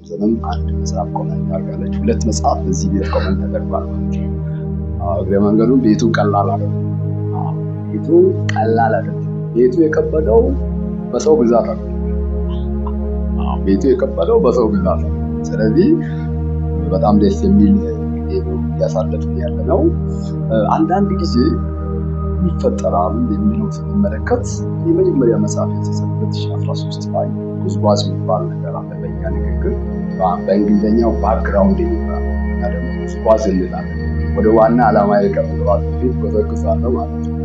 ዘመን አንድ መጽሐፍ ኮመንት አድርጋለች። 2 መጽሐፍ በዚህ ቤት ኮመንት ተደርጓል ማለት ነው። እግረ መንገዱን ቤቱ ቀላል አይደለም። ቤቱ ቀላል አይደለም። ቤቱ የከበደው በሰው ብዛት አይደለም። ቤቱ የከበደው በሰው ብዛት ነው። ስለዚህ በጣም ደስ የሚል እያሳለፍን ያለ ነው። አንዳንድ ጊዜ ይፈጠራል የሚለው ስንመለከት የመጀመሪያ መጽሐፍ የተጻፈው 2013 ላይ ጉዝጓዝ የሚባል ነገር አለ። በእኛ ንግግር በእንግሊዝኛው ባክግራውንድ የሚባል እና ደግሞ ጉዝጓዝ እንላለን። ወደ ዋና ዓላማ የቀረበው ፊት በተግሳለሁ ማለት ነው።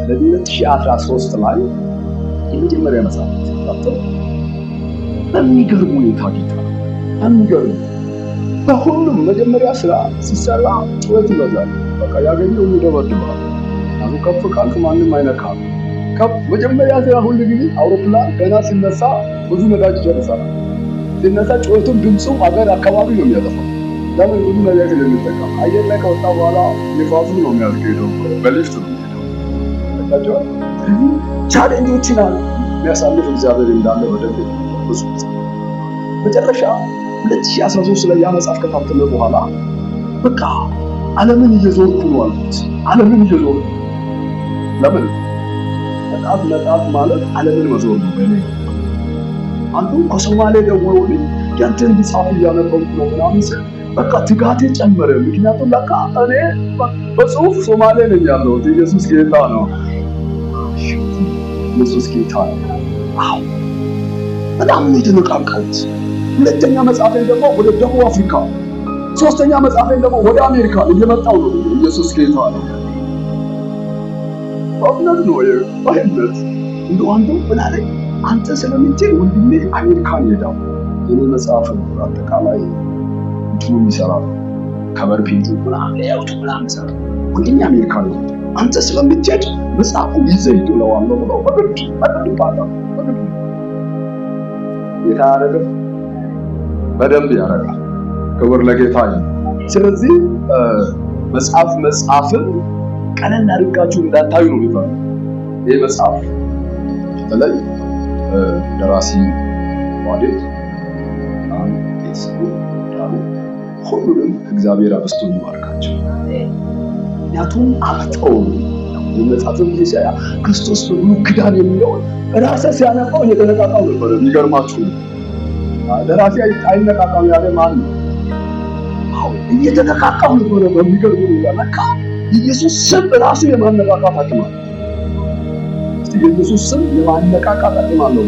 ስለዚህ 2013 ላይ የመጀመሪያ መጽሐፍ የተጻፈው በሚገርም ሁኔታ ጌታ አንገርም በሁሉም መጀመሪያ ስራ ሲሰራ ጩኸት ይበዛል። በቃ ያገኘው ይደበድባል። አሁን ከፍ ካልክ ማንም አይነካም። መጀመሪያ ስራ ሁሉ ጊዜ አውሮፕላን ገና ሲነሳ ብዙ ነዳጅ ይጨርሳል። ሲነሳ ጩኸቱም ድምፁም አገር አካባቢ ነው የሚያጠፋው። ለምን? ብዙ ነገር ስለሚጠቀም አየር ላይ ከወጣ በኋላ ንፋሱ ነው የሚያስኬደው፣ በሊፍት ነው የሚሄደው። ቻሌንጆችን የሚያሳልፍ እግዚአብሔር እንዳለ ወደፊት ብዙ መጨረሻ 2013 ላይ ያ መጽሐፍ ከታተመ በኋላ በቃ ዓለምን እየዞርኩ ነው አልኩት። ዓለምን እየዞርኩ ለምን? መጽሐፍ ማለት ዓለምን መዞር ነው። በእኔ አንዱ ከሶማሌ ደውሎልኝ ያንተን መጽሐፍ እያነበብኩ ነው ምናምን ስል በቃ ትጋቴ ጨመረ። ምክንያቱም በቃ እኔ በጽሁፍ ሶማሌ ነኝ ያለሁት። ኢየሱስ ጌታ ነው። ኢየሱስ ጌታ ነው። አዎ በጣም ነው የተነቃቃሁት። ሁለተኛ መጽሐፌን ደግሞ ወደ ደቡብ አፍሪካ፣ ሶስተኛ መጽሐፌን ደግሞ ወደ አሜሪካ እየመጣሁ ነው። ኢየሱስ ጌታ ነው። በእውነት ነው በእውነት እንደው አንዱ ምን አለኝ፣ አንተ ስለምትል ወንድሜ አሜሪካን ሄዳው የኔ መጽሐፍ አጠቃላይ እንትኑ ይሰራል፣ ከበር ፔጁ ምናምን ያውጡ ምናምን ይሰራል። ወንድሜ አሜሪካን ነው፣ አንተ ስለምትል መጽሐፉ ይዘህ ሂድ እለዋለሁ ብለው በግድ ጌታ ያደረገ በደንብ ያደርጋል። ክብር ለጌታ ይሁን። ስለዚህ መጽሐፍን ቀለል አድርጋችሁ እንዳታዩ ነው የሚባለው። ይህ መጽሐፍ በተለይ ደራሲ ዋዴት ሁሉንም እግዚአብሔር አብስቶ ይባርካቸው። ምክንያቱም አፍጠው የመጽሐፍን ጊዜ ሲያ ክርስቶስ በብሉይ ኪዳን የሚለውን ራሴ ሲያነባው እየተነቃቃው ነበር። የሚገርማችሁ ደራሲ አይነቃቃም ያለ ማን ነው? እየተነቃቃው ነበር። በሚገርም ሁኔታ ለካ የኢየሱስ ስም ራሱ የማነቃቃት አቅም አለው። እስቲ የኢየሱስ ስም የማነቃቃት አቅም አለው።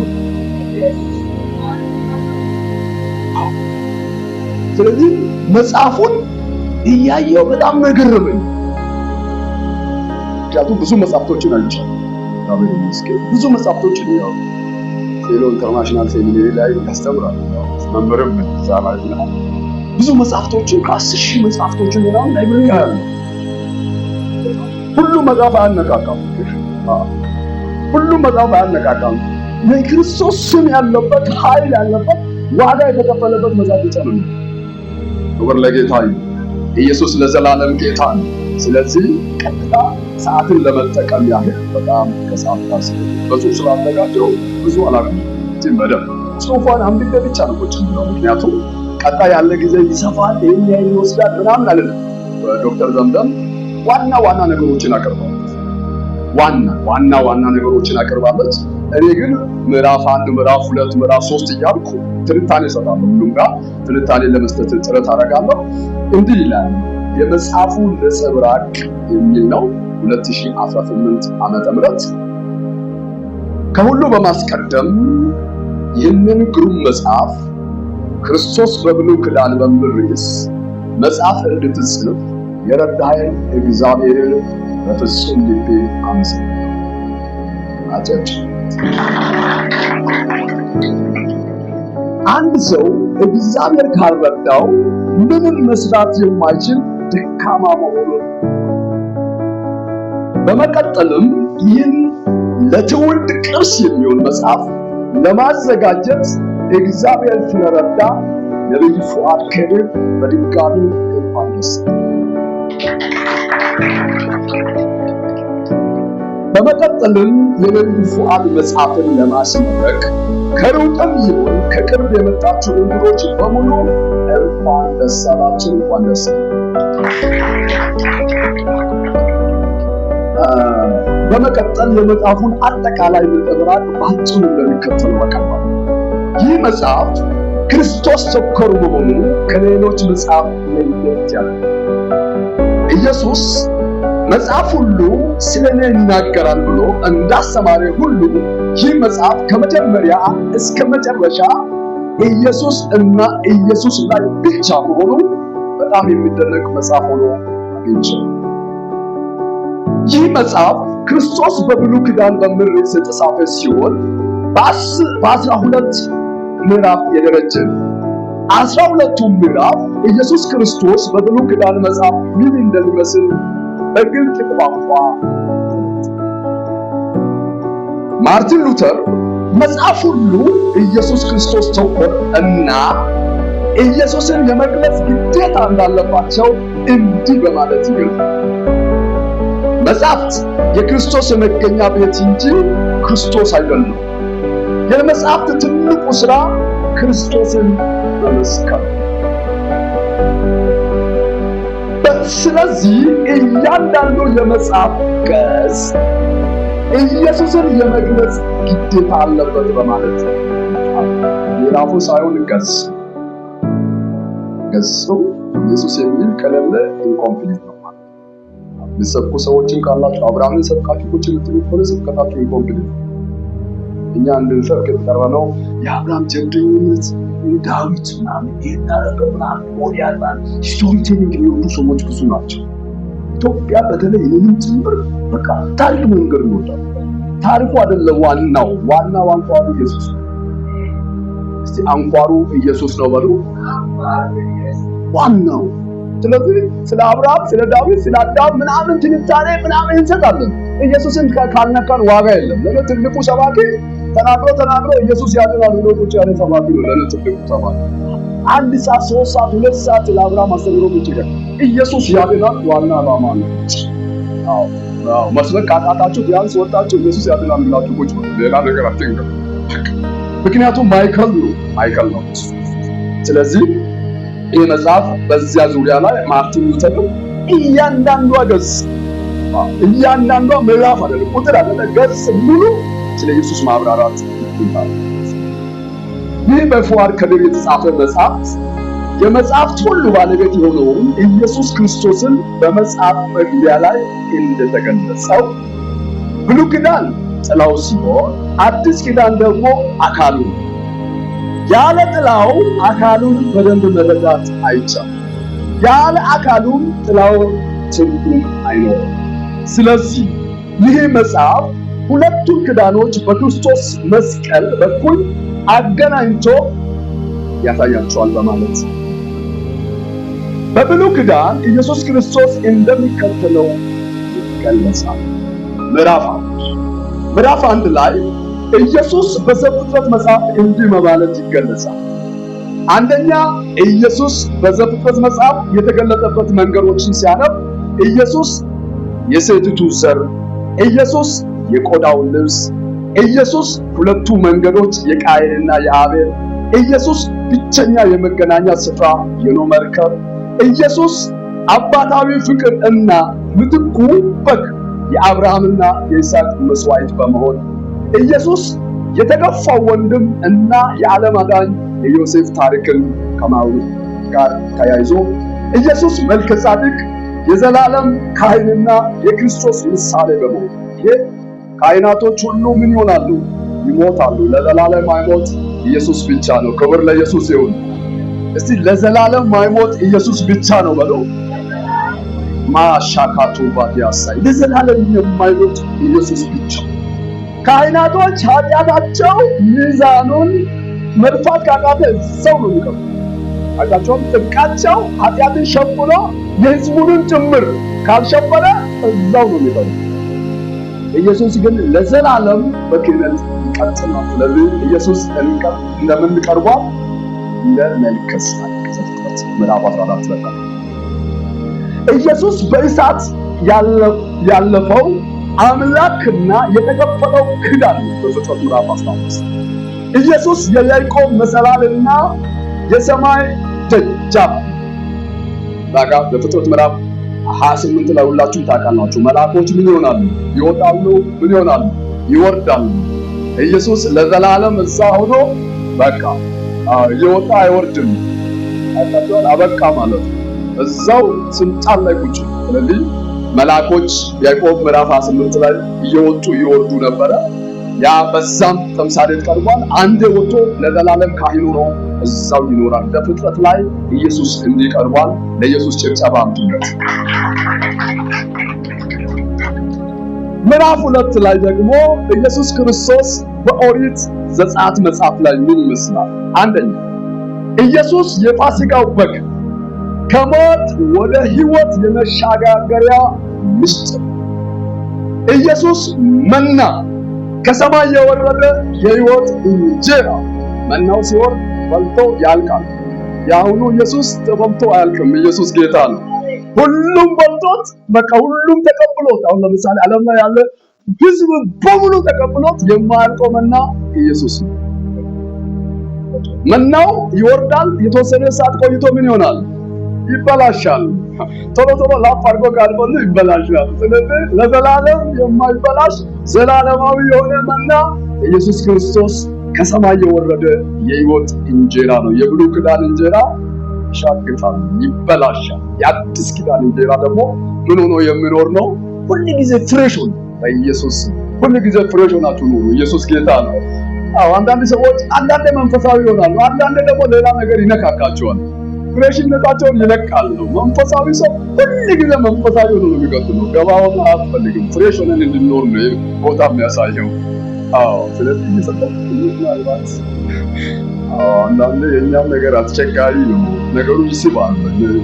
ስለዚህ መጽሐፉን እያየው በጣም ነገረመኝ። ምክንያቱም ብዙ መጽሐፍቶችን አይቻለሁ። እግዚአብሔር ይመስገን ብዙ መጽሐፍቶችን ያው ፌሎ ኢንተርናሽናል ሴሚናሪ ላይ ያስተምራል። መምህርም እዛ ላይ ነው። ብዙ መጽሐፍቶችን ከ10,000 መጽሐፍቶችን ምናምን ላይብረሪ ያለ ሁሉ መጽሐፍ አያነቃቃም። ሁሉ መጽሐፍ አያነቃቃም። የክርስቶስ ስም ያለበት ኃይል ያለበት ዋጋ የተከፈለበት መጽሐፍ ብቻ ነው። ክብር ለጌታ ይሁን። ኢየሱስ ለዘላለም ጌታ ነው። ስለዚህ ቀጥታ ሰዓትን ለመጠቀም ያህል በጣም ከሰዓት ጋር በጽሁፍ ስላደጋቸው ብዙ አላውቅም። በደንብ ጽሁፏን አንብቤ ብቻ ነው ቁጭ ብለው። ምክንያቱም ቀጣይ ያለ ጊዜ ይሰፋል፣ ይህን ያህል ይወስዳል ምናምን አይደለም። ዶክተር ዘምዘም ዋና ነገሮችን አቅርባለች። ዋና ነገሮችን አቅርባለች። እኔ ግን ምዕራፍ 1 ምዕራፍ 2 ምዕራፍ 3 እያልኩ ትንታኔ እሰጣለሁ። ሁሉም ጋር ትንታኔ ለመስጠት ጥረት አደርጋለሁ። እንዲህ ይላል የመጽሐፉ ነጸብራቅ የሚል ነው። 2018 ዓመተ ምህረት ከሁሉ በማስቀደም ይህንን ግሩም መጽሐፍ ክርስቶስ በብሉይ ኪዳን በሚል ርዕስ መጽሐፍ እንድትጽፍ የረዳኸኝ እግዚአብሔርን በፍጹም ልቤ አመሰግናለሁ። አጨብጭ። አንድ ሰው እግዚአብሔር ካልረዳው ምንም መስራት የማይችል ደካማ መሆኑን በመቀጠልም ይህን ለትውልድ ቅርስ የሚሆን መጽሐፍ ለማዘጋጀት እግዚአብሔር ስለረዳ ነብይ ፉአድ ከድር በድጋሚ እንኳን ደስ በመቀጠልም የነቢዩ ፉአድ መጽሐፍን ለማስመረቅ ከሩቅም ይሁን ከቅርብ የመጣችሁ እንግዶች በሙሉ እንኳን ደስ አላችሁ፣ እንኳን ደስ በመቀጠል የመጽሐፉን አጠቃላይ ነጥብ ባጭሩ እንደሚከተለው አቀርባለሁ። ይህ መጽሐፍ ክርስቶስ ተኮር በመሆኑ ከሌሎች መጽሐፍ ለየት ያለ ኢየሱስ መጽሐፍ ሁሉ ስለኔ ይናገራል ብሎ እንዳስተማረ ሁሉ ይህ መጽሐፍ ከመጀመሪያ እስከ መጨረሻ ኢየሱስ እና ኢየሱስ ላይ ብቻ መሆኑ በጣም የሚደነቅ መጽሐፍ ሆኖ አግኝቼዋለሁ። ይህ መጽሐፍ ክርስቶስ በብሉይ ኪዳን በሚል ርዕስ የተጻፈ ሲሆን በ12 ምዕራፍ የደረጀ ነው። 12ቱ ምዕራፍ ኢየሱስ ክርስቶስ በብሉይ ኪዳን መጽሐፍ ምን እንደሚመስል በግልጥ ቋንቋ ማርቲን ሉተር መጽሐፍ ሁሉ ኢየሱስ ክርስቶስ ተኮር እና ኢየሱስን የመግለጽ ግዴታ እንዳለባቸው እንዲህ በማለት ይገልጻል። መጽሐፍት የክርስቶስ የመገኛ ቤት እንጂ ክርስቶስ አይደለም። የመጽሐፍት ትልቁ ሥራ ክርስቶስን መመስከር። ስለዚህ እያንዳንዱ የመጽሐፍ ገጽ ኢየሱስን የመግለጽ ግዴታ አለበት በማለት ምዕራፉ ሳይሆን ገጹ ኢየሱስ የሚል ከሌለ ኢንኮምፕሊት ነው ማለት ነው። የሚሰብኩ ሰዎችን ካላችሁ አብርሃምን ሰብካችሁ ቁጭ ብትሉ ሆነ ስብከታችሁ ኢንኮምፕሊት ነው። እኛ እንድንሰብክ የተጠራነው የአብርሃም ጀግንነት ዳዊት ምናምን ይናረገ ምናምን ሞዲያላን ስቶሪ ቴሊንግ የሚወዱ ሰዎች ብዙ ናቸው። ኢትዮጵያ በተለይ ይህንን ጭምር በቃ ታሪክ መንገድ ይወዳል። ታሪኩ አይደለም ዋናው አንኳሩ ኢየሱስ ነው። እስቲ አንኳሩ ኢየሱስ ነው በሉ። ዋናው ስለዚህ ስለ አብርሃም ስለ ዳዊት ስለ አዳም ምናምን ትንታኔ ምናምን እንሰጣለን። ኢየሱስን ካልነካን ዋጋ የለም። ለኔ ትልቁ ሰባኪ ተናግሮ ኢየሱስ ያድናል ብሎ ቁጭ ያለ ሰባኪ ነው። ለኔ ትልቁ ሰባኪ 1 ሰዓት 3 ሰዓት 2 ሰዓት ለአብርሃም አስተምሮ ቁጭ ይላል። ኢየሱስ ያድናል ዋና ዓላማ ነው። መስበክ ካቃታችሁ ቢያንስ ወጣችሁ ኢየሱስ ያድናል ብላችሁ ቁጭ በሉ። ሌላ ነገር አትንገሩ። ምክንያቱም ማይከል ነው። ስለዚህ ይህ መጽሐፍ በዚያ ዙሪያ ላይ ማርቲን ሉተር እያንዳንዷ ገጽ እያንዳንዷ ምዕራፍ አይደለም ቁጥር አይደለም ገጽ ሙሉ ስለ ኢየሱስ ማብራራት ይታያል። ይህ በፉአድ ከድር የተጻፈ መጽሐፍ የመጽሐፍት ሁሉ ባለቤት የሆነውን ኢየሱስ ክርስቶስን በመጽሐፍ መግቢያ ላይ እንደተገለጸው ብሉይ ኪዳን ጥላው ሲሆን አዲስ ኪዳን ደግሞ አካሉ ነው። ያለ ጥላው አካሉን በደንብ መረዳት አይቻልም። ያለ አካሉም ጥላው ትርጉም አይኖርም። ስለዚህ ይህ መጽሐፍ ሁለቱን ኪዳኖች በክርስቶስ መስቀል በኩል አገናኝቶ ያሳያቸዋል በማለት በብሉይ ኪዳን ኢየሱስ ክርስቶስ እንደሚከተለው ይገለጻል። ምዕራፍ 1 ላይ ኢየሱስ በዘፍጥረት መጽሐፍ እንዲህ በማለት ይገለጻል። አንደኛ ኢየሱስ በዘፍጥረት መጽሐፍ የተገለጠበት መንገዶችን ሲያነብ ኢየሱስ የሴቲቱ ዘር፣ ኢየሱስ የቆዳውን ልብስ፣ ኢየሱስ ሁለቱ መንገዶች የቃየንና የአቤል፣ ኢየሱስ ብቸኛ የመገናኛ ስፍራ የኖህ መርከብ፣ ኢየሱስ አባታዊ ፍቅር እና ምትኩ በግ የአብርሃምና የይስሐቅ መስዋዕት በመሆን ኢየሱስ የተገፋው ወንድም እና የዓለም አዳኝ የዮሴፍ ታሪክን ከማውራት ጋር ተያይዞ ኢየሱስ መልከ ጻድቅ የዘላለም ካህንና የክርስቶስ ምሳሌ በመሆን ይሄ ካህናቶች ሁሉ ምን ይሆናሉ? ይሞታሉ። ለዘላለም ማይሞት ኢየሱስ ብቻ ነው። ክብር ለኢየሱስ ይሁን። እስቲ ለዘላለም ማይሞት ኢየሱስ ብቻ ነው በሉ። ማሻካቱ ባዲያሳይ ለዘላለም የማይሞት ኢየሱስ ብቻ። ካህናቶች ኃጢአታቸው ሚዛኑን መድፋት ካቃተ ሰው ነው የሚቀሩ። አቃቸው ጥብቃቸው ኃጢአትን ሸፍኖ የሕዝቡንም ጭምር ካልሸፈነ እዛው ነው የሚቀሩ። ኢየሱስ ግን ለዘላለም በክህነት ይቀጥላል። ስለዚህ ኢየሱስ እንደምንቀርበው እንደ መልከ ጼዴቅ ምዕራፍ 14 ላይ ኢየሱስ በእሳት ያለፈው አምላክና የተከፈለው ክዳን በፍጥረት ምዕራፍ 15 ኢየሱስ የያዕቆብ መሰላልና የሰማይ ደጃፍ ዳጋ በፍጥረት ምዕራፍ 28 ላይ ሁላችሁም ታውቃላችሁ። መልአኮች ምን ይሆናሉ? ይወጣሉ። ምን ይሆናሉ? ይወርዳሉ። ኢየሱስ ለዘላለም እዛ ሆኖ በቃ ይወጣ አይወርድም። አበቃ ማለት ነው። እዛው ስልጣን ላይ ቁጭ። ስለዚህ መልአኮች ያዕቆብ ምዕራፍ 28 ላይ እየወጡ ይወርዱ ነበረ። ያ በዛም ተምሳሌት ቀርቧል። አንድ ወጥቶ ለዘላለም ካህኑ ነው፣ እዛው ይኖራል። በፍጥረት ላይ ኢየሱስ እንዲቀርቧል። ለኢየሱስ ጭብጨባ አምጡለት። ምዕራፍ 2 ላይ ደግሞ ኢየሱስ ክርስቶስ በኦሪት ዘጸአት መጽሐፍ ላይ ምን ይመስላል? አንደኛ ኢየሱስ የፋሲካው በግ ከሞት ወደ ሕይወት የመሸጋገሪያ ምስጢር። ኢየሱስ መና ከሰማይ የወረደ የሕይወት እንጀራ። መናው ሲወርድ በልቶ ያልቃል። የአሁኑ ኢየሱስ ተበልቶ አያልቅም። ኢየሱስ ጌታ ነው። ሁሉም በልቶት በቃ ሁሉም ተቀብሎት። አሁን ለምሳሌ ዓለም ላይ ያለ ሕዝብ በሙሉ ተቀብሎት የማያልቀው መና ኢየሱስ ነው። መናው ይወርዳል። የተወሰነ ሰዓት ቆይቶ ምን ይሆናል? ይበላሻል። ቶሎ ቶሎ ላፍ አድርጎ ካልበሉ ይበላሻል። ስለዚህ ለዘላለም የማይበላሽ ዘላለማዊ የሆነ መና ኢየሱስ ክርስቶስ ከሰማይ የወረደ የሕይወት እንጀራ ነው። የብሉይ ኪዳን እንጀራ ይሻግታል፣ ይበላሻል። የአዲስ ኪዳን እንጀራ ደግሞ ምን ሆኖ የሚኖር ነው? ሁሉ ጊዜ ፍሬሽ ሆኖ በኢየሱስ ሁሉ ጊዜ ፍሬሽ ሆናችሁ ነው። ኢየሱስ ጌታ ነው። አንዳንድ ሰዎች አንዳንዴ መንፈሳዊ ይሆናሉ፣ አንዳንዴ ደግሞ ሌላ ነገር ይነካካቸዋል። ፍሬሽነታቸውን ይለቃሉ። መንፈሳዊ ሰው ሁሉ ጊዜ መንፈሳዊ ሆኖ ነው የሚቀጥለው። ገባውና አትፈልግም። ፍሬሽ ሆነን እንድንኖር ነው ቦታ የሚያሳየው። ስለዚህ እየሰጠው ምናልባት አንዳንዴ የእኛም ነገር አስቸጋሪ ነው። ነገሩ ይስባል።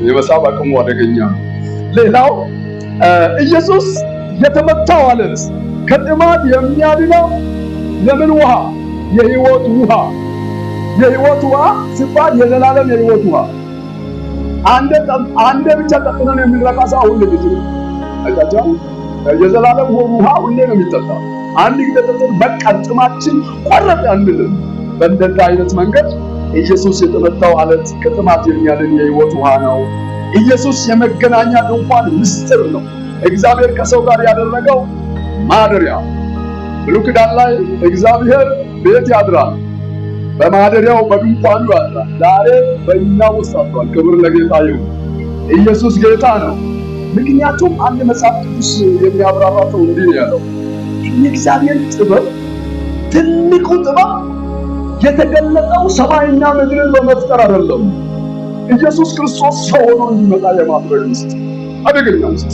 የመሳብ አቅሙ አደገኛ ነው። ሌላው ኢየሱስ የተመታው አለት ከጥማት የሚያድነው ለምን ውሃ? የሕይወት ውሃ። የሕይወት ውሃ ሲባል የዘላለም የሕይወት ውሃ። አንዴ ብቻ ጠጥተን የምንረካ ሰው ሁሉ ጊዜ አይታችሁ፣ የዘላለም ውሃ ሁሌ ነው የሚጠጣ። አንድ ጊዜ ጠጥተን በቃ ጥማችን ቆረጠ አንልም። በእንደዛ አይነት መንገድ ኢየሱስ የተመታው አለት ከጥማት የሚያድን የሕይወት ውሃ ነው። ኢየሱስ የመገናኛ ድንኳን ምስጢር ነው። እግዚአብሔር ከሰው ጋር ያደረገው ማደሪያ። ብሉይ ኪዳን ላይ እግዚአብሔር ቤት ያድራል፣ በማደሪያው በድንኳኑ ያድራል። ዛሬ በእኛ ውስጥ አድሯል። ክብር ለጌታ ይሁን። ኢየሱስ ጌታ ነው። ምክንያቱም አንድ መጽሐፍ ቅዱስ የሚያብራራው እንዲህ ያለው የእግዚአብሔር ጥበብ ትልቁ ጥበብ የተገለጠው ሰማይና ምድርን በመፍጠር አይደለም፣ ኢየሱስ ክርስቶስ ሰው ሆኖ እንዲመጣ የማድረግ ውስጥ አደገኛ ውስጥ።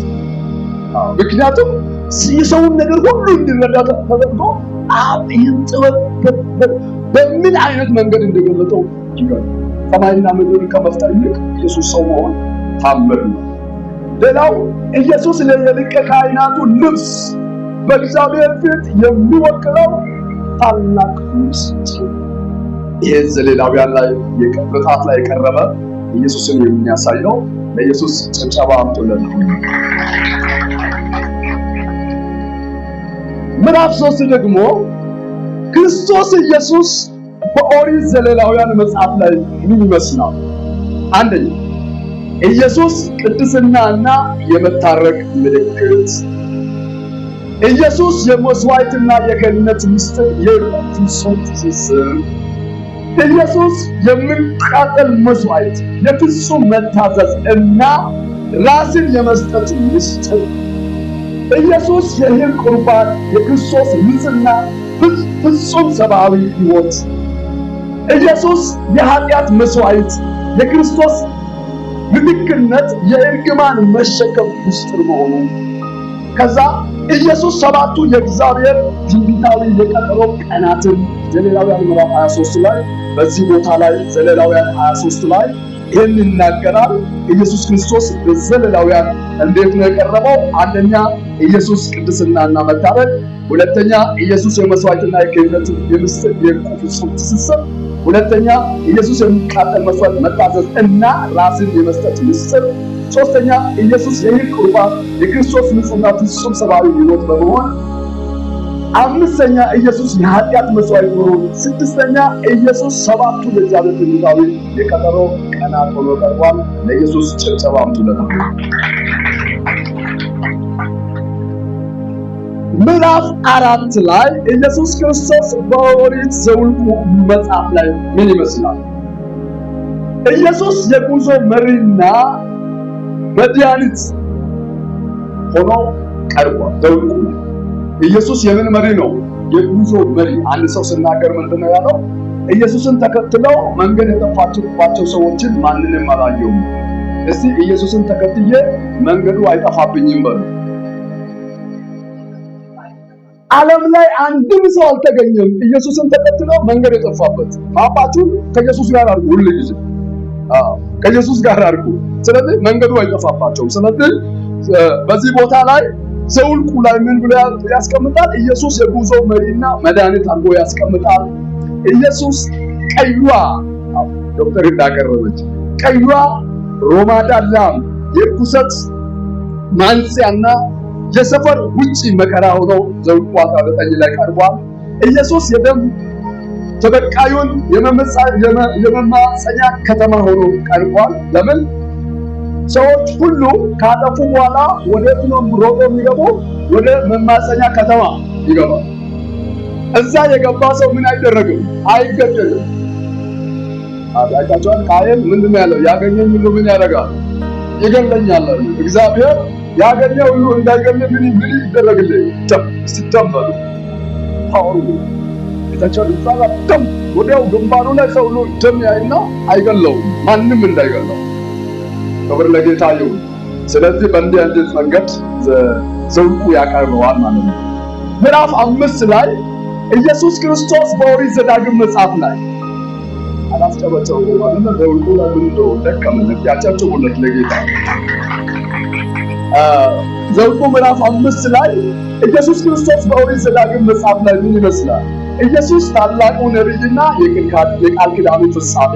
ምክንያቱም የሰውን ነገር ሁሉ እንዲረዳ ተደርጎ ይህን ጥበብ በምን አይነት መንገድ እንደገለጠው ይገርም። ሰማይና ምድርን ከመፍጠር ይልቅ ኢየሱስ ሰው መሆን ታምር ነው። ሌላው ኢየሱስ የሊቀ ካህናቱ ልብስ በእግዚአብሔር ፊት የሚወክለው ታላቅ ምስጢር። ይህ ዘሌዋውያን ላይ በጣት ላይ የቀረበ ኢየሱስን የሚያሳይ ነው። ለኢየሱስ ጭብጨባ አምጡለት። ምዕራፍ 3 ደግሞ ክርስቶስ ኢየሱስ በኦሪት ዘሌዋውያን መጽሐፍ ላይ ምን ይመስላል? አንደኛ ኢየሱስ ቅድስናና የመታረቅ ምልክት። ኢየሱስ የመስዋዕትና የክህነት ምስጢር፣ የፍጹም ትስስር። ኢየሱስ የሚቃጠል መስዋዕት፣ የፍጹም መታዘዝ እና ራስን የመስጠት ምስጢር። ኢየሱስ የእህል ቁርባን፣ የክርስቶስ ንጽሕና፣ ፍጹም ሰብአዊ ሕይወት። ኢየሱስ የኃጢአት መስዋዕት፣ የክርስቶስ ምትክነት፣ የእርግማን መሸከም ምስጢር መሆኑ። ከዛ ኢየሱስ ሰባቱ የእግዚአብሔር ትንቢታዊ የቀጠሮ ቀናትን ዘሌዋውያን ምዕራፍ 23 ላይ በዚህ ቦታ ላይ ዘሌዋውያን 23 ላይ ይህን ይናገራል። ኢየሱስ ክርስቶስ በዘሌዋውያን እንዴት ነው የቀረበው? አንደኛ ኢየሱስ ቅድስናና መታረቅ፣ ሁለተኛ ኢየሱስ የመስዋዕትና የክህነት የምስጢር የፍጹም ትስስር፣ ሁለተኛ ኢየሱስ የሚቃጠል መስዋዕት መታዘዝ እና ራስን የመስጠት ምስጢር፣ ሶስተኛ ኢየሱስ የይህ ቁርባን የክርስቶስ ንጹሕና ፍጹም ሰብአዊ ሕይወት በመሆን፣ አምስተኛ ኢየሱስ የኃጢአት መስዋዕት ሆኖ፣ ስድስተኛ ኢየሱስ ሰባቱ የእግዚአብሔር ትንቢታዊ የቀጠሮ ቀናት ሆኖ ቀርቧል። ለኢየሱስ ጭብጨባ አምጡለት። ምዕራፍ 4 ላይ ኢየሱስ ክርስቶስ በኦሪት ዘኍልቍ መጽሐፍ ላይ ምን ይመስላል? ኢየሱስ የጉዞ መሪና መድኃኒት ሆኖ ቀርቧል። ዘኍልቍ ኢየሱስ የምን መሪ ነው? የጉዞ መሪ። አንድ ሰው ሲናገር ምንድነው ያለው? ኢየሱስን ተከትለው መንገድ የጠፋባቸው ሰዎችን ማንንም አላየሁም። እስቲ ኢየሱስን ተከትዬ መንገዱ አይጠፋብኝም በሉ። ዓለም ላይ አንድም ሰው አልተገኘም ኢየሱስን ተከትለው መንገድ የጠፋበት። አባቱን ከኢየሱስ ጋር አድርጉ፣ ሁሉ ጊዜ ከኢየሱስ ጋር አድርጉ። ስለዚህ መንገዱ አይጠፋባቸውም። ስለዚህ በዚህ ቦታ ላይ ዘኍልቍ ላይ ምን ብሎ ያስቀምጣል? ኢየሱስ የጉዞ መሪና መድኃኒት አድርጎ ያስቀምጣል። ኢየሱስ ቀይዋ ዶክተር እንዳቀረበች ቀይዋ ሮማዳ ላም የርኩሰት ማንጽያና የሰፈር ውጪ መከራ ሆኖ ዘኍልቍ 19 ላይ ቀርቧል። ኢየሱስ የደም ተበቃዩን የመማፀኛ ከተማ ሆኖ ቀርቧል። ለምን? ሰዎች ሁሉ ካጠፉ በኋላ ወዴት ነው ሮጦ የሚገቡ? ወደ መማፀኛ ከተማ ይገባል። እዛ የገባ ሰው ምን አይደረግም? አይገደልም። አይታችኋል። ቃየል ምንድነው ያለው? ያገኘኝ ሁሉ ምን ያደርጋል? ይገለኛል። እግዚአብሔር ያገኘው ሁሉ እንዳይገል ምን ይደረግልኝ? ሲተመሩ ታውሩ አይታችኋል። ደም ወዲያው ግንባሩ ላይ ሰው ሁሉ ደም ያይና አይገለውም፣ ማንም እንዳይገለው። ክብር ለጌታ ይሁን። ስለዚህ በእንዲህ አይነት መንገድ ዘኍልቍ ያቀርበዋል ማለት ነው። ምዕራፍ 5 ላይ ኢየሱስ ክርስቶስ በኦሪት ዘዳግም መጽሐፍ ላይ አላስጨበጨው ማለት ነው። ዘኍልቍ ላይ ምን ደከመን ያጨብጭቡለት ለጌታ። ዘኍልቍ ምዕራፍ 5 ላይ ኢየሱስ ክርስቶስ በኦሪት ዘዳግም መጽሐፍ ላይ ምን ይመስላል? ኢየሱስ ታላቁ ነቢይና የቃል ኪዳኑ ፍጻሜ፣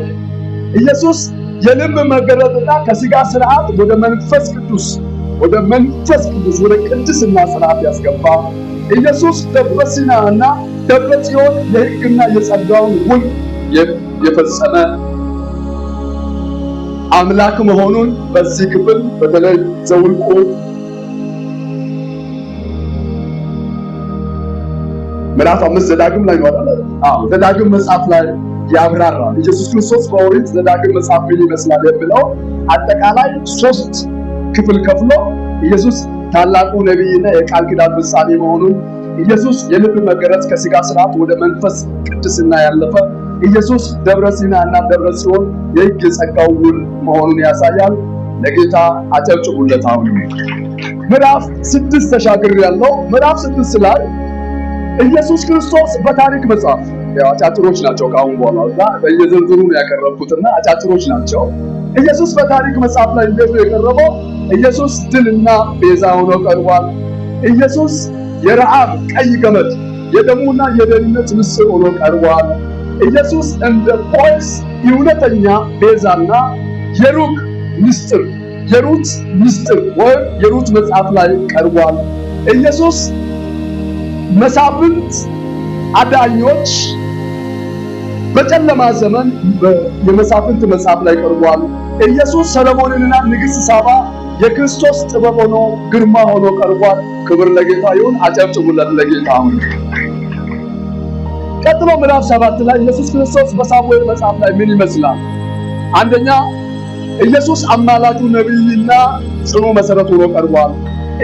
ኢየሱስ የልብ መገለጥና ከሥጋ ስርዓት ወደ መንፈስ ቅዱስ ወደ ቅድስና ስርዓት ያስገባ፣ ኢየሱስ ደብረ ሲና እና ደብረ ጽዮን የሕግና የጸጋውን ውል የፈጸመ አምላክ መሆኑን በዚህ ክፍል በተለይ ዘኍልቍ ምዕራፍ 5 ዘዳግም ላይ ነው አይደል? ዘዳግም መጽሐፍ ላይ ያብራራል። ኢየሱስ ክርስቶስ በኦሪት ዘዳግም መጽሐፍ ምን ይመስላል የሚለው አጠቃላይ 3 ክፍል ከፍሎ ኢየሱስ ታላቁ ነቢይና የቃል ኪዳን ፍጻሜ መሆኑን፣ ኢየሱስ የልብ መገረዝ ከሥጋ ስርዓት ወደ መንፈስ ቅድስና ያለፈ፣ ኢየሱስ ደብረ ሲና እና ደብረ ጽዮን የሕግ የጸጋው ውል መሆኑን ያሳያል። ለጌታ አጨብጭቡለት። አሁን ምዕራፍ 6 ተሻግር ያለው ምዕራፍ 6 ላይ ኢየሱስ ክርስቶስ በታሪክ መጽሐፍ አጫጭሮች ናቸው። ከአሁን በኋላ እዛ በየዝርዝሩ ነው ያቀረብኩትና አጫጭሮች ናቸው። ኢየሱስ በታሪክ መጽሐፍ ላይ እንዴት ነው የቀረበው? ኢየሱስ ድልና ቤዛ ሆኖ ቀርቧል። ኢየሱስ የረዓብ ቀይ ገመድ የደሙና የደህንነት ምስል ሆኖ ቀርቧል። ኢየሱስ እንደ ፖሊስ እውነተኛ ቤዛና የሩት ምስጢር ወይም የሩት መጽሐፍ ላይ ቀርቧል። ኢየሱስ መሳፍንት አዳኞች በጨለማ ዘመን የመሳፍንት መጽሐፍ ላይ ቀርቧል። ኢየሱስ ሰሎሞንንና ንግሥት ሳባ የክርስቶስ ጥበብ ሆኖ ግርማ ሆኖ ቀርቧል። ክብር ለጌታ ይሁን። አጨብጭቡለት ለጌታ። አሁን ቀጥሎ ምዕራፍ 7 ላይ ኢየሱስ ክርስቶስ በሳሙኤል መጽሐፍ ላይ ምን ይመስላል? አንደኛ ኢየሱስ አማላጁ ነቢይና ጽኑ መሰረት ሆኖ ቀርቧል።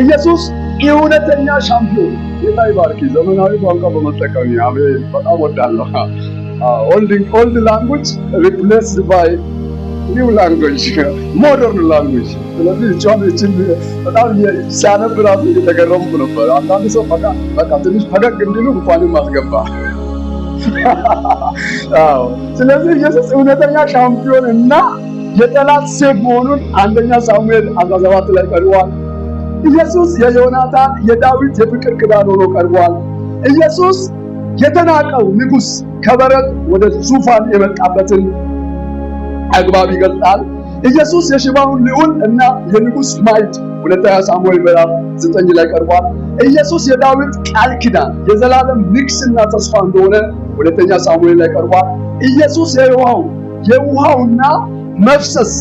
ኢየሱስ እውነተኛ ሻምፒዮን። ጌታ ይባርክ። ዘመናዊ ቋንቋ በመጠቀም አሜን። በጣም ወዳለሁ። ኦልድ ላንጉጅ ሪፕሌስድ ባይ ኒው ላንጉጅ ሞደርን ላንጉጅ። ስለዚህ እቺን በጣም ሲያነብ ራሱ እየተገረምኩ ነበር። አንዳንድ ሰው በቃ ትንሽ ፈገግ እንዲሉ እንኳንም አስገባ። ስለዚህ ኢየሱስ እውነተኛ ሻምፒዮን እና የጠላት ሴፍ መሆኑን አንደኛ ሳሙኤል 17 ላይ ቀርቧል። ኢየሱስ የዮናታን የዳዊት የፍቅር ክዳን ሆኖ ቀርቧል። ኢየሱስ የተናቀው ንጉሥ ከበረት ወደ ዙፋን የመጣበትን አግባብ ይገልጣል። ኢየሱስ የሽባውን ልዑል እና የንጉሥ ማዕድ ሁለተኛ ሳሙኤል ምዕራፍ 9 ላይ ቀርቧል። ኢየሱስ የዳዊት ቃል ኪዳን የዘላለም ንግስና ተስፋ እንደሆነ ሁለተኛ ሳሙኤል ላይ ቀርቧል። ኢየሱስ የውሃውና መፍሰስ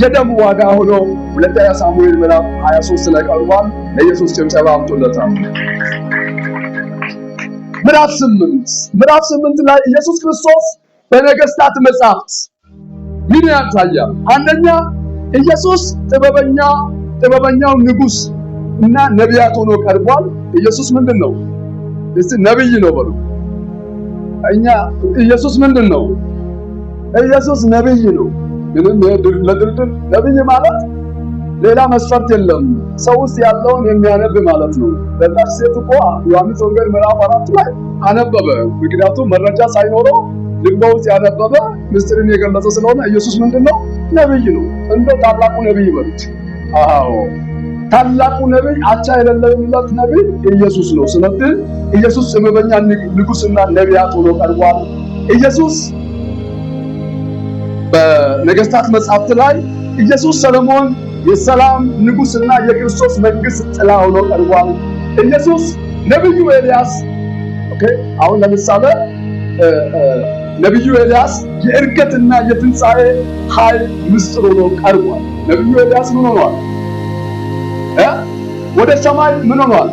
የደም ዋጋ ሆኖ ሁለተኛ ሳሙኤል ምዕራፍ 23 ላይ ቀርቧል። ለኢየሱስ ጭብጨባ አምጡለታል። ምዕራፍ 8 ላይ ኢየሱስ ክርስቶስ በነገስታት መጻሕፍት ምን ያሳያል? አንደኛ ኢየሱስ ጥበበኛው ንጉስ እና ነቢያት ሆኖ ቀርቧል። ኢየሱስ ምንድነው? እስቲ ነብይ ነው በሉ። ኢየሱስ ምንድነው? ኢየሱስ ነብይ ነው። ምንም ለድርድር ነብይ ማለት ሌላ መስፈርት የለም። ሰው ውስጥ ያለውን የሚያነብ ማለት ነው። ለታች ሴት እኮ ዮሐንስ ወንጌል ምዕራፍ 4 ላይ አነበበ። ምክንያቱም መረጃ ሳይኖረው ልብ ውስጥ ያነበበ ምስጢርን የገለጸ ስለሆነ ኢየሱስ ምንድነው? ነብይ ነው። እንደ ታላቁ ነብይ በሉት። አዎ ታላቁ ነብይ አቻ የሌለለት ነብይ ኢየሱስ ነው። ስለዚህ ኢየሱስ ጥበበኛ ንጉስና ነቢያት ሆኖ ቀርቧል። ኢየሱስ በነገስታት መጻሕፍት ላይ ኢየሱስ ሰለሞን የሰላም ንጉስና የክርስቶስ መንግስት ጥላ ሆኖ ቀርቧል። ኢየሱስ ነብዩ ኤልያስ አሁን ለምሳሌ ነብዩ ኤልያስ የእርገትና የትንሣኤ ኃይል ምስጢር ሆኖ ቀርቧል። ነብዩ ኤልያስ ምን ሆኗል? ወደ ሰማይ ምን ሆኗል?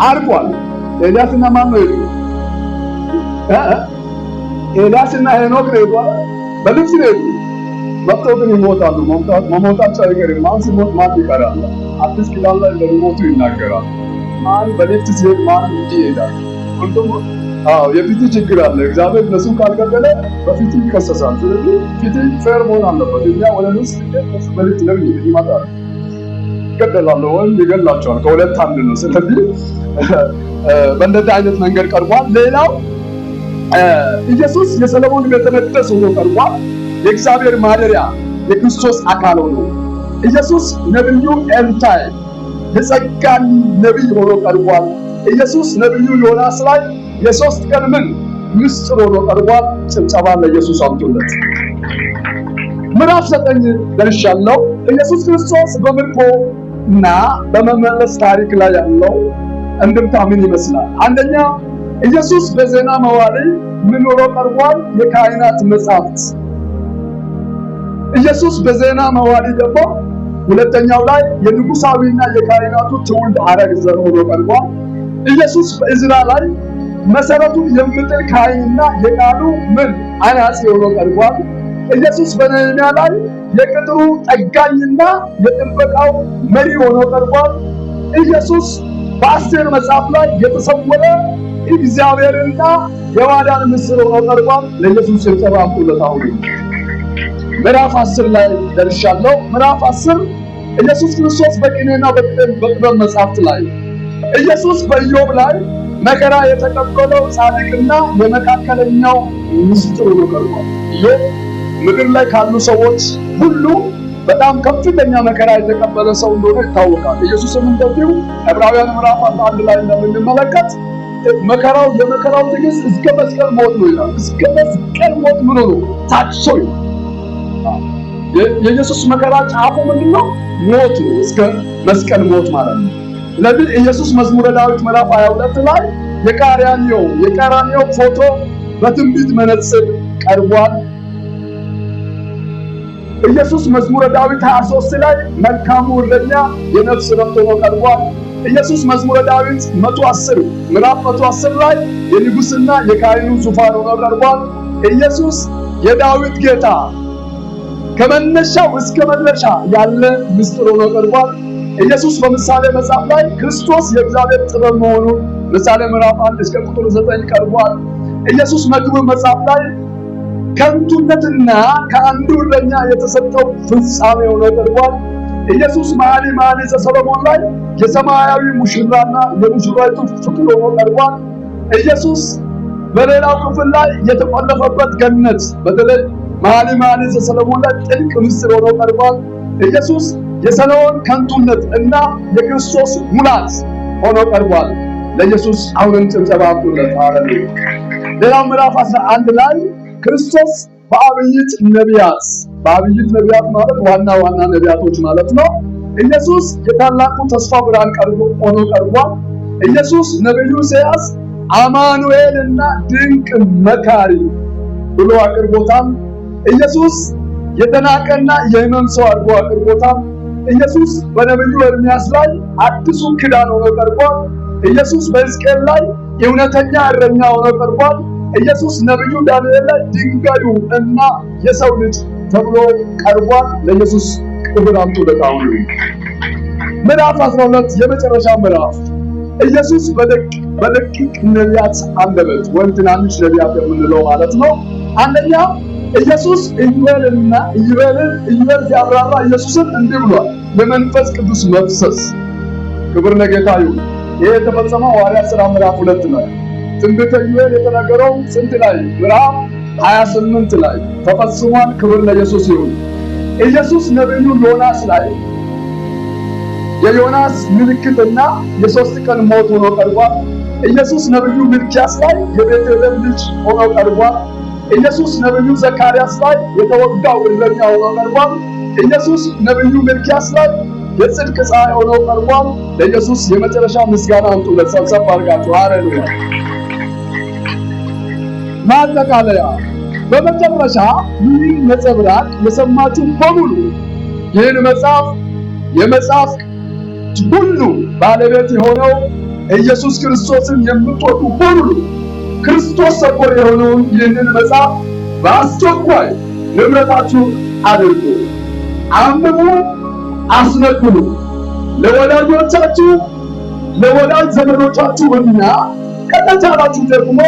አርጓል። ኤልያስና ማን ነው የሄዱ? ኤልያስና ሄኖክ ነው የሄዱ። በልብስ ነው የሄዱ። መጥተው ግን ይሞታሉ። መሞታቸው አይቀርም። ማን ሲሞት ማን ይቀራል? አዲስ ኪዳን ላይ እንደሚሞቱ ይናገራል። ማን በሊፍት ሲሄድ ማን እንዲህ ይሄዳል? የፊት ችግር አለ። እግዚአብሔር እነሱን ካልገደለ በፊት ይከሰሳል። ስለዚህ ፊት ፌር መሆን አለበት። እኛ ወደ ንስ በሊፍት ለምን ይመጣል? ይገደላሉ ወይም ይገላቸዋል። ከሁለት አንድ ነው። ስለዚህ በእንደዚህ አይነት መንገድ ቀርቧል። ሌላው ኢየሱስ የሰለሞን ቤተ መቅደስ ሆኖ ቀርቧል። የእግዚአብሔር ማደሪያ የክርስቶስ አካል ሆኖ ኢየሱስ ነብዩ ኤልታይ የጸጋን ነብይ ሆኖ ቀርቧል። ኢየሱስ ነብዩ ዮናስ ላይ የሶስት ቀን ምስጢር ሆኖ ቀርቧል። ጭብጨባ ለኢየሱስ አምጡለት። ምዕራፍ 9 ደርሻለሁ። ኢየሱስ ክርስቶስ በምርኮ እና በመመለስ ታሪክ ላይ ያለው እንድምታ ምን ይመስላል? አንደኛ ኢየሱስ በዜና መዋዕል ምን ሆኖ ቀርቧል? የካህናት መጻሕፍት። ኢየሱስ በዜና መዋዕል ደግሞ ሁለተኛው ላይ የንጉሳዊና የካህናቱ ትውልድ ሐረግ ዘር ሆኖ ቀርቧል። ኢየሱስ በዕዝራ ላይ መሰረቱን የሚጥል ካህንና የቃሉ አናጺ ሆኖ ቀርቧል። ኢየሱስ በነህምያ ላይ የቅጥሩ ጠጋኝና የጥበቃው መሪ ሆኖ ቀርቧል። ኢየሱስ በአስቴር መጽሐፍ ላይ የተሰወረ እግዚአብሔርና የማዳን ምስጢር ሆኖ ቀርቧል። ለኢየሱስ ጭብጨባ አምጡለት። አሁን ምዕራፍ 10 ላይ ደርሻለሁ። ምዕራፍ 10 ኢየሱስ ክርስቶስ በቅኔና በጥበብ መጽሐፍት ላይ ኢየሱስ በኢዮብ ላይ መከራ የተቀበለው ጻድቅና የመካከለኛው ምስጢር ሆኖ ቀርቧል። ኢዮብ ምድር ላይ ካሉ ሰዎች ሁሉ በጣም ከፍተኛ መከራ የተቀበለ ሰው እንደሆነ ይታወቃል። ኢየሱስም እንደዚሁ ዕብራውያን ምዕራፍ 1 ላይ እንደምንመለከት የመከራው ትዕግስት እስከ መስቀል ሞት ነው ይላል። እስከ መስቀል ሞት ምን ሆኖ ታጭሶ ይላል። የኢየሱስ መከራ ጫፉ ምንድነው? ሞት ነው። እስከ መስቀል ሞት ማለት ነው። ስለዚህ ኢየሱስ መዝሙረ ዳዊት ምዕራፍ 22 ላይ የቀራንዮ ፎቶ በትንቢት መነጽር ቀርቧል። ኢየሱስ መዝሙረ ዳዊት 23 ላይ መልካሙ እረኛ የነፍስ ረፍት ሆኖ ቀርቧል። ኢየሱስ መዝሙረ ዳዊት 110 ምዕራፍ 110 ላይ የንጉስና የካህኑ ዙፋን ሆኖ ቀርቧል። ኢየሱስ የዳዊት ጌታ ከመነሻው እስከ መድረሻ ያለ ምስጢር ሆኖ ቀርቧል። ኢየሱስ በምሳሌ መጽሐፍ ላይ ክርስቶስ የእግዚአብሔር ጥበብ መሆኑን ምሳሌ ምዕራፍ 1 እስከ ቁጥር 9 ቀርቧል። ኢየሱስ መክብብ መጽሐፍ ላይ ከንቱነትና ከአንዱ እረኛ የተሰጠው ፍጻሜ ሆኖ ቀርቧል። ኢየሱስ መኃልየ ዘሰሎሞን ላይ የሰማያዊ ሙሽራና የሙሽራይቱ ፍቅር ሆኖ ቀርቧል። ኢየሱስ በሌላው ክፍል ላይ የተቆለፈበት ገነት በተለይ መኃልየ ዘሰሎሞን ላይ ጥልቅ ምስጢር ሆኖ ቀርቧል። ኢየሱስ የሰሎሞን ከንቱነት እና የክርስቶስ ሙላት ሆኖ ቀርቧል። ለኢየሱስ አሁንም ጭብጨባ አምጡለት። ሃሌሉያ። ሌላው ምዕራፍ 11 ላይ ክርስቶስ በአብይት ነቢያት ማለት ዋና ዋና ነቢያቶች ማለት ነው። ኢየሱስ የታላቁ ተስፋ ብርሃን ሆኖ ቀርቧል። ኢየሱስ ነቢዩ ኢሳይያስ አማኑኤልና ድንቅ መካሪ ብሎ አቅርቦታል። ኢየሱስ የተናቀና የሕመም ሰው አድርጎ አቅርቦታል። ኢየሱስ በነቢዩ ኤርምያስ ላይ አዲሱ ኪዳን ሆኖ ቀርቧል። ኢየሱስ በሕዝቅኤል ላይ እውነተኛ እረኛ ሆኖ ቀርቧል። ኢየሱስ ነቢዩ ዳንኤል ላይ ድንጋዩ እና የሰው ልጅ ተብሎ ቀርቧል። ለኢየሱስ ክብር አምጡ። ለታውኑ ምዕራፍ 12 የመጨረሻ ምዕራፍ ኢየሱስ በደቂቅ ነቢያት አንደበት ወይም ትናንሽ ነቢያት የምንለው ማለት ነው። አንደኛ ኢየሱስ ኢዩኤል ሲያብራራ ኢየሱስን እንዲህ ብሏል፣ የመንፈስ ቅዱስ መፍሰስ። ክብር ለጌታ ይሁን። ይሄ የተፈጸመው ሐዋርያት ሥራ ምዕራፍ 2 ላይ ትንቢተ ኢዩኤል የተነገረው ስንት ላይ? ምዕራፍ 28 ላይ ተፈጽሟል። ክብር ለኢየሱስ ይሁን። ኢየሱስ ነቢዩ ዮናስ ላይ የዮናስ ምልክትና የ3 ቀን ሞት ሆኖ ቀርቧል። ኢየሱስ ነቢዩ ሚልክያስ ላይ የቤተልሔም ልጅ ሆኖ ቀርቧል። ኢየሱስ ነቢዩ ዘካርያስ ላይ የተወጋው እረኛ ሆኖ ቀርቧል። ኢየሱስ ነቢዩ ሚልክያስ ላይ የጽድቅ ፀሐይ ሆኖ ቀርቧል። ለኢየሱስ የመጨረሻ ምስጋና አምጡለት። ሰብሰብ አድርጋችሁ ሃሌሉያ። ማጠቃለያ በመጨረሻ ይህን ነጸብራቅ የሰማችሁ በሙሉ ይህን የመጽሐፍ ሁሉ ባለቤት የሆነው ኢየሱስ ክርስቶስን የምትወዱ በሙሉ ክርስቶስ ተኮር የሆነውን ይህንን መጽሐፍ በአስቸኳይ ንብረታችሁ አድርጉ፣ አንብቡ፣ አስነብቡ። ለወላጆቻችሁ፣ ለወላጅ ዘመዶቻችሁና ከተቻላችሁ ደግሞ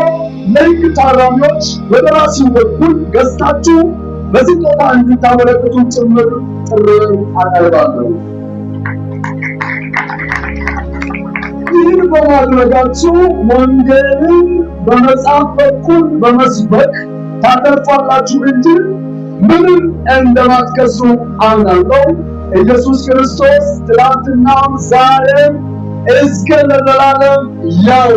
ለሕግ ታራሚዎች በደራሲው በኩል ገዝታችሁ በስጦታ እንድታመለክቱ ጭምር ጥሪ አቀርባለሁ። ይህን በማድረጋችሁ ወንጌልን በመጽሐፍ በኩል በመስበክ ታተርፋላችሁ እንጂ ምንም እንደማትከሱ አምናለሁ። ኢየሱስ ክርስቶስ ትናንትናም ዛሬም እስከ ለዘላለም ያው